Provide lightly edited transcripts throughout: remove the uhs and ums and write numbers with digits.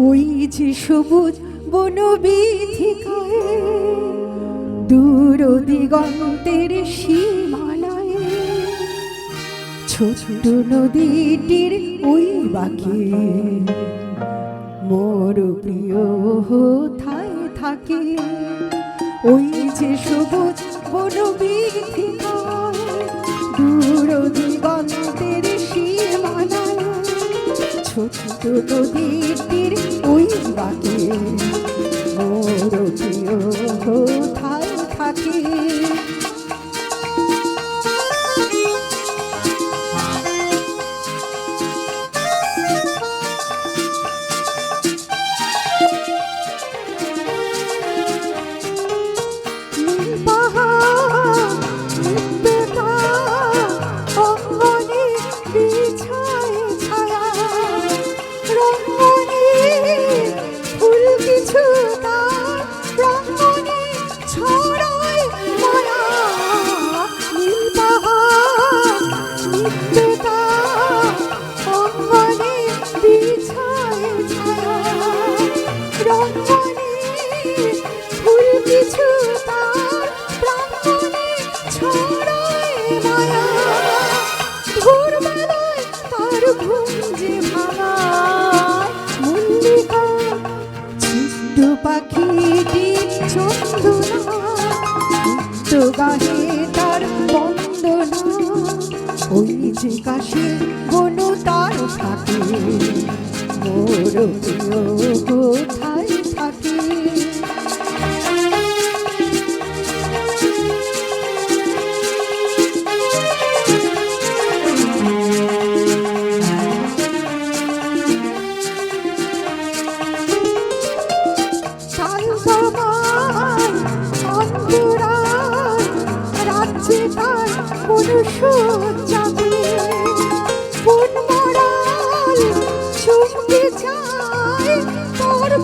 ওই যে সবুজ বনবিথিকায় দূর দিগন্তের সীমানায় ছোট নদীটির ওই বাঁকে মোর প্রিয় কোথায় থাকে। ওই যে সবুজ বনবিথিকায় দূর দিগন্তের সীমানায় ছোট নদীটির ওই বাঁকে মোর প্রিয় কোথায় থাকে। পাখিটি চন্দনা গাহে তার বন্দনা ওই যে কাশি বন তার থাকে মোর প্রিয় কোথায় থাকে।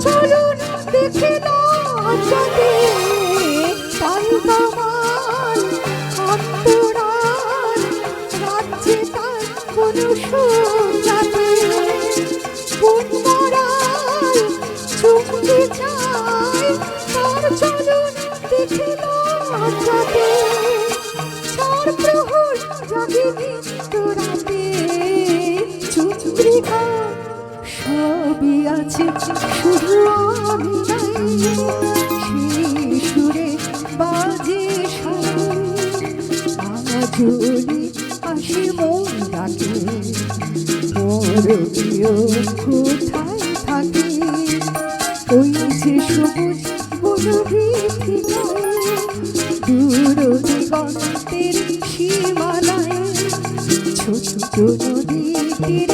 চলুন দেখে না যাতে তালবামান অন্তরাল রাজ্যে তার কোন যাতে বনমরাল চুমকে যায় তার চলুন দেখে না যাতে চার প্রহর জাগে নিত্যরাতে চন্দ্রিকা সবই আছে শুধু আমি নাই সেই সুরে বাজে আজলি আসি মন ডাকে মোর প্রিয় কোথায় থাকে। ওই যে সবুজ বনবিথিকায় দূর দিগন্তের সীমানায় ছোট নদীটির